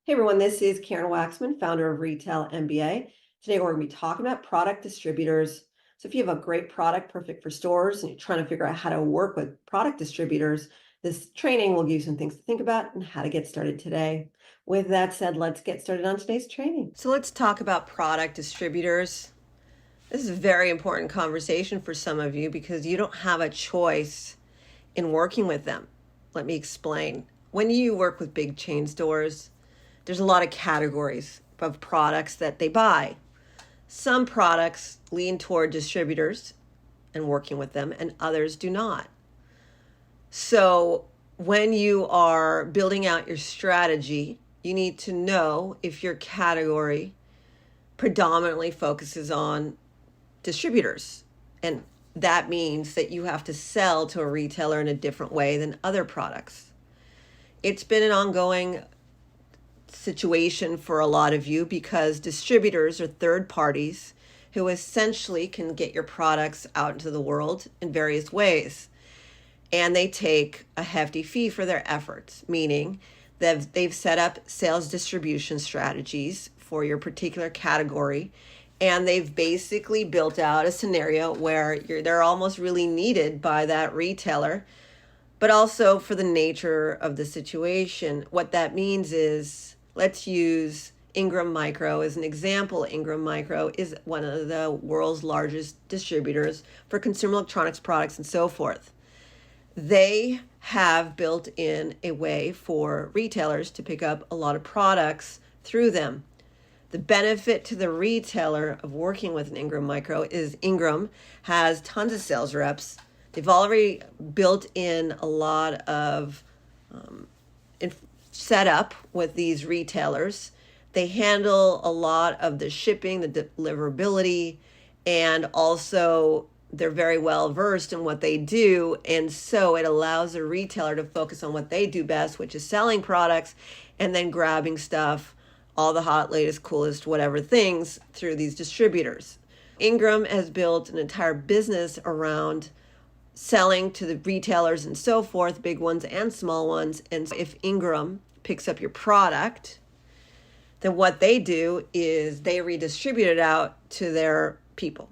Hey everyone, this is Karen Waksman, founder of Retail MBA. Today we're going to be talking about product distributors. So if you have a great product perfect for stores and you're trying to figure out how to work with product distributors, this training will give you some things to think about and how to get started today. With that said, let's get started on today's training. So let's talk about product distributors. This is a very important conversation for some of you because you don't have a choice in working with them. Let me explain. When you work with big chain stores, there's a lot of categories of products that they buy. Some products lean toward distributors and working with them, and others do not. So when you are building out your strategy, you need to know if your category predominantly focuses on distributors. And that means that you have to sell to a retailer in a different way than other products. It's been an ongoing situation for a lot of you because distributors are third parties who essentially can get your products out into the world in various ways. And they take a hefty fee for their efforts, meaning that they've set up sales distribution strategies for your particular category. And they've basically built out a scenario where they're almost really needed by that retailer, but also for the nature of the situation. What that means is, let's use Ingram Micro as an example. Ingram Micro is one of the world's largest distributors for consumer electronics products and so forth. They have built in a way for retailers to pick up a lot of products through them. The benefit to the retailer of working with an Ingram Micro is Ingram has tons of sales reps. They've already built in a lot of set up with these retailers. They handle a lot of the shipping, the deliverability, and also they're very well versed in what they do. And so it allows a retailer to focus on what they do best, which is selling products and then grabbing stuff, all the hot, latest, coolest, whatever things through these distributors. Ingram has built an entire business around selling to the retailers and so forth, big ones and small ones. And if Ingram picks up your product, then what they do is they redistribute it out to their people,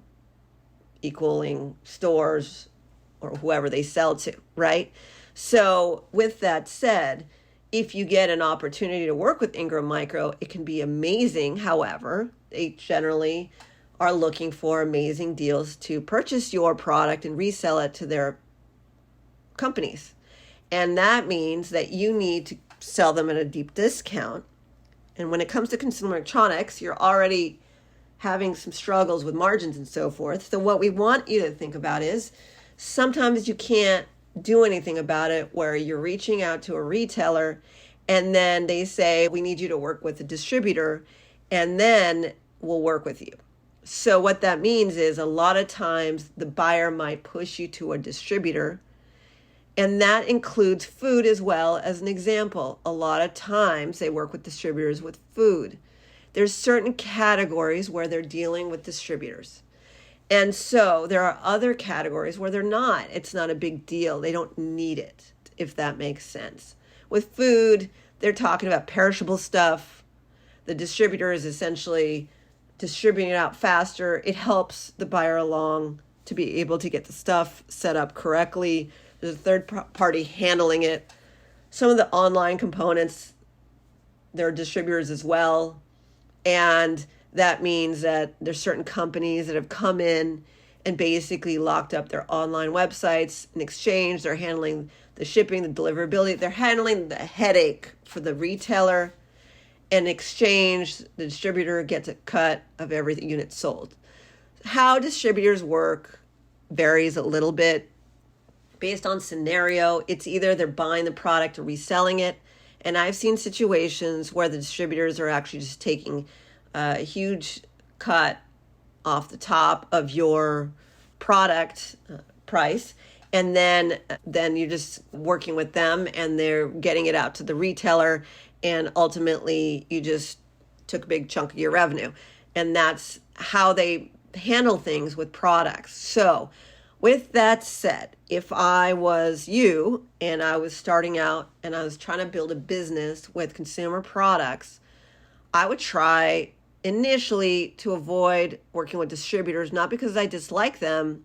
equaling stores or whoever they sell to, right? So with that said, if you get an opportunity to work with Ingram Micro, it can be amazing. However, they generally are looking for amazing deals to purchase your product and resell it to their companies. And that means that you need to sell them at a deep discount. And when it comes to consumer electronics, you're already having some struggles with margins and so forth. So what we want you to think about is sometimes you can't do anything about it where you're reaching out to a retailer and then they say, we need you to work with a distributor and then we'll work with you. So what that means is a lot of times the buyer might push you to a distributor, and that includes food as well. As an example, a lot of times they work with distributors with food. There's certain categories where they're dealing with distributors. And so there are other categories where they're not. It's not a big deal. They don't need it, if that makes sense. With food, they're talking about perishable stuff. The distributor is essentially distributing it out faster. It helps the buyer along to be able to get the stuff set up correctly. There's a third party handling it. Some of the online components, there are distributors as well. And that means that there's certain companies that have come in and basically locked up their online websites in exchange. They're handling the shipping, the deliverability. They're handling the headache for the retailer. In exchange, the distributor gets a cut of every unit sold. How distributors work varies a little bit based on scenario. It's either they're buying the product or reselling it. And I've seen situations where the distributors are actually just taking a huge cut off the top of your product price. And then you're just working with them and they're getting it out to the retailer. And ultimately, you just took a big chunk of your revenue. And that's how they handle things with products. So With that said, if I was you and I was starting out and I was trying to build a business with consumer products, I would try initially to avoid working with distributors, not because I dislike them.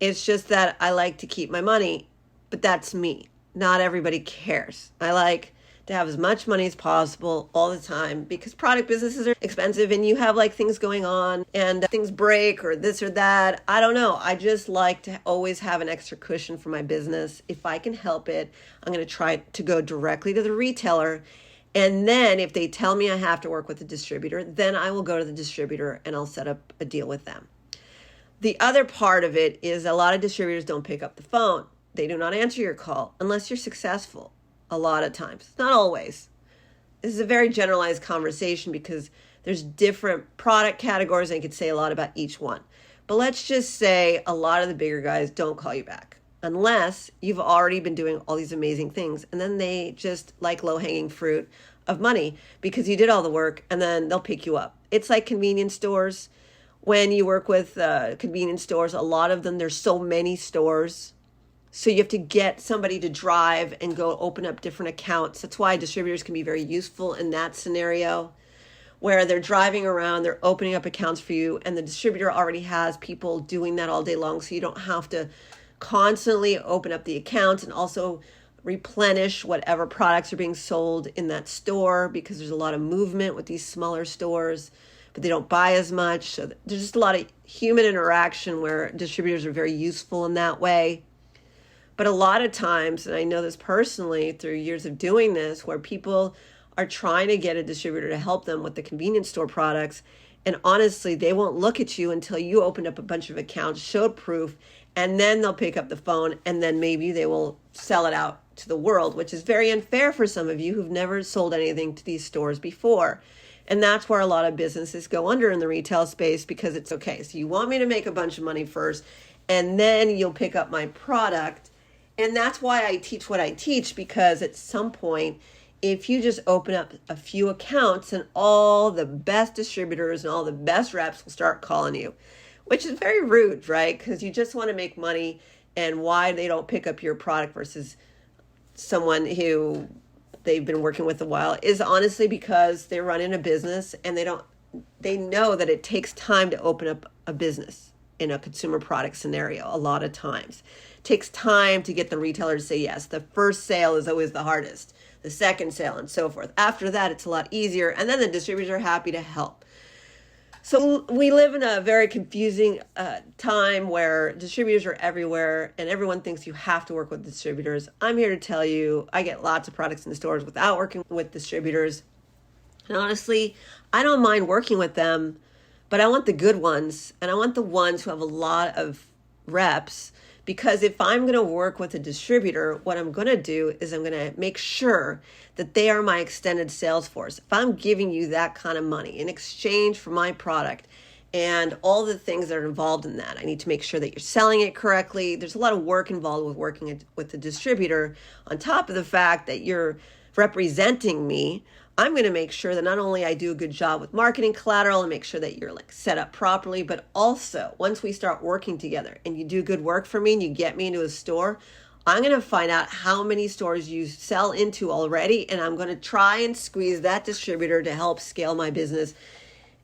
It's just that I like to keep my money, but that's me. Not everybody cares. I like to have as much money as possible all the time because product businesses are expensive and you have like things going on and things break or this or that. I don't know. I just like to always have an extra cushion for my business. If I can help it, I'm going to try to go directly to the retailer. And then if they tell me I have to work with a distributor, then I will go to the distributor and I'll set up a deal with them. The other part of it is a lot of distributors don't pick up the phone. They do not answer your call unless you're successful. A lot of times, not always. This is a very generalized conversation because there's different product categories and I could say a lot about each one. But let's just say a lot of the bigger guys don't call you back unless you've already been doing all these amazing things. And then they just like low-hanging fruit of money because you did all the work and then they'll pick you up. It's like convenience stores. When you work with convenience stores, a lot of them, there's so many stores. So you have to get somebody to drive and go open up different accounts. That's why distributors can be very useful in that scenario where they're driving around, they're opening up accounts for you, and the distributor already has people doing that all day long. So you don't have to constantly open up the accounts and also replenish whatever products are being sold in that store because there's a lot of movement with these smaller stores, but they don't buy as much. So there's just a lot of human interaction where distributors are very useful in that way. But a lot of times, and I know this personally through years of doing this, where people are trying to get a distributor to help them with the convenience store products, and honestly, they won't look at you until you opened up a bunch of accounts, showed proof, and then they'll pick up the phone, and then maybe they will sell it out to the world, which is very unfair for some of you who've never sold anything to these stores before. And that's where a lot of businesses go under in the retail space because it's okay. So you want me to make a bunch of money first, and then you'll pick up my product. And that's why I teach what I teach, because at some point, if you just open up a few accounts and all the best distributors and all the best reps will start calling you, which is very rude, right? Because you just want to make money, and why they don't pick up your product versus someone who they've been working with a while is honestly because they're running a business and they know that it takes time to open up a business in a consumer product scenario. A lot of times it takes time to get the retailer to say yes. The first sale is always the hardest, the second sale and so forth. After that, it's a lot easier. And then the distributors are happy to help. So we live in a very confusing time where distributors are everywhere and everyone thinks you have to work with distributors. I'm here to tell you, I get lots of products in the stores without working with distributors. And honestly, I don't mind working with them, but I want the good ones. And I want the ones who have a lot of reps, because if I'm going to work with a distributor, what I'm going to do is I'm going to make sure that they are my extended sales force. If I'm giving you that kind of money in exchange for my product and all the things that are involved in that, I need to make sure that you're selling it correctly. There's a lot of work involved with working with the distributor. On top of the fact that you're representing me, I'm going to make sure that not only I do a good job with marketing collateral and make sure that you're like set up properly, but also once we start working together and you do good work for me and you get me into a store, I'm going to find out how many stores you sell into already, and I'm going to try and squeeze that distributor to help scale my business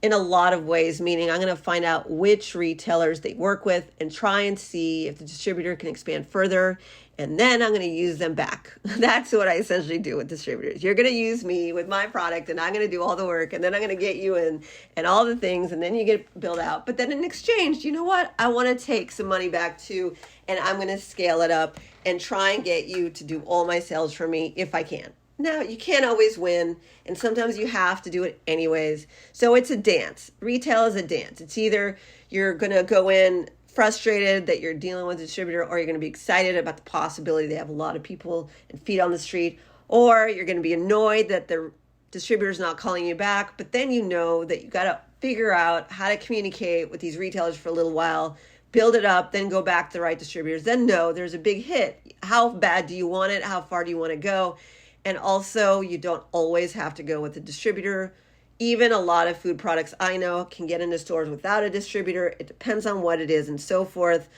in a lot of ways, meaning I'm going to find out which retailers they work with and try and see if the distributor can expand further. And then I'm going to use them back. That's what I essentially do with distributors. You're going to use me with my product and I'm going to do all the work, and then I'm going to get you in and all the things, and then you get billed out. But then in exchange, you know what? I want to take some money back too, and I'm going to scale it up and try and get you to do all my sales for me if I can. Now, you can't always win, and sometimes you have to do it anyways. So it's a dance. Retail is a dance. It's either you're going to go in frustrated that you're dealing with a distributor, or you're going to be excited about the possibility they have a lot of people and feet on the street, or you're going to be annoyed that the distributor's not calling you back. But then you know that you got to figure out how to communicate with these retailers for a little while, build it up, then go back to the right distributors. Then know there's a big hit. How bad do you want it? How far do you want to go? And also, you don't always have to go with a distributor. Even a lot of food products I know can get into stores without a distributor. It depends on what it is and so forth.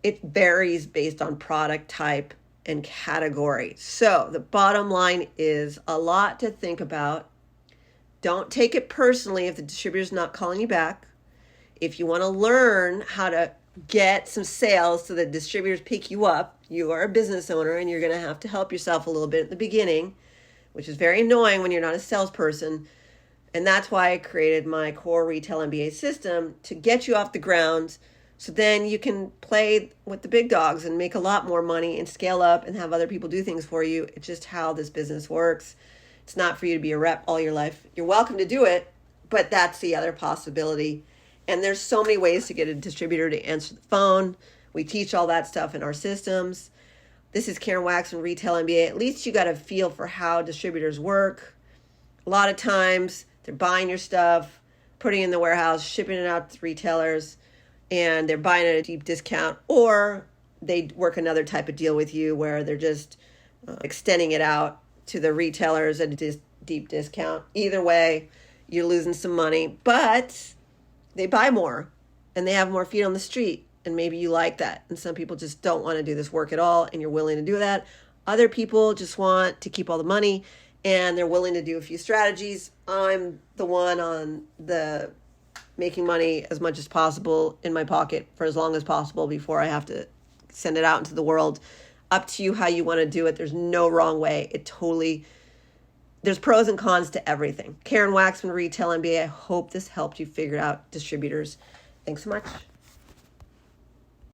it varies based on product type and category. So the bottom line is a lot to think about. Don't take it personally if the distributor's not calling you back. If you want to learn how to get some sales so that distributors pick you up, you are a business owner and you're going to have to help yourself a little bit at the beginning, which is very annoying when you're not a salesperson. And that's why I created my core Retail MBA system, to get you off the ground so then you can play with the big dogs and make a lot more money and scale up and have other people do things for you. It's just how this business works. It's not for you to be a rep all your life. You're welcome to do it, but that's the other possibility. And there's so many ways to get a distributor to answer the phone. We teach all that stuff in our systems. This is Karen Waksman, Retail MBA. At least you got a feel for how distributors work. A lot of times they're buying your stuff, putting it in the warehouse, shipping it out to retailers, and they're buying it at a deep discount, or they work another type of deal with you where they're just extending it out to the retailers at a deep discount. Either way, you're losing some money, but they buy more and they have more feet on the street, and maybe you like that. And some people just don't want to do this work at all, and you're willing to do that. Other people just want to keep all the money and they're willing to do a few strategies. I'm the one on the making money as much as possible in my pocket for as long as possible before I have to send it out into the world. Up to you how you want to do it. There's no wrong way. There's pros and cons to everything. Karen Waksman, Retail MBA. I hope this helped you figure out distributors. Thanks so much.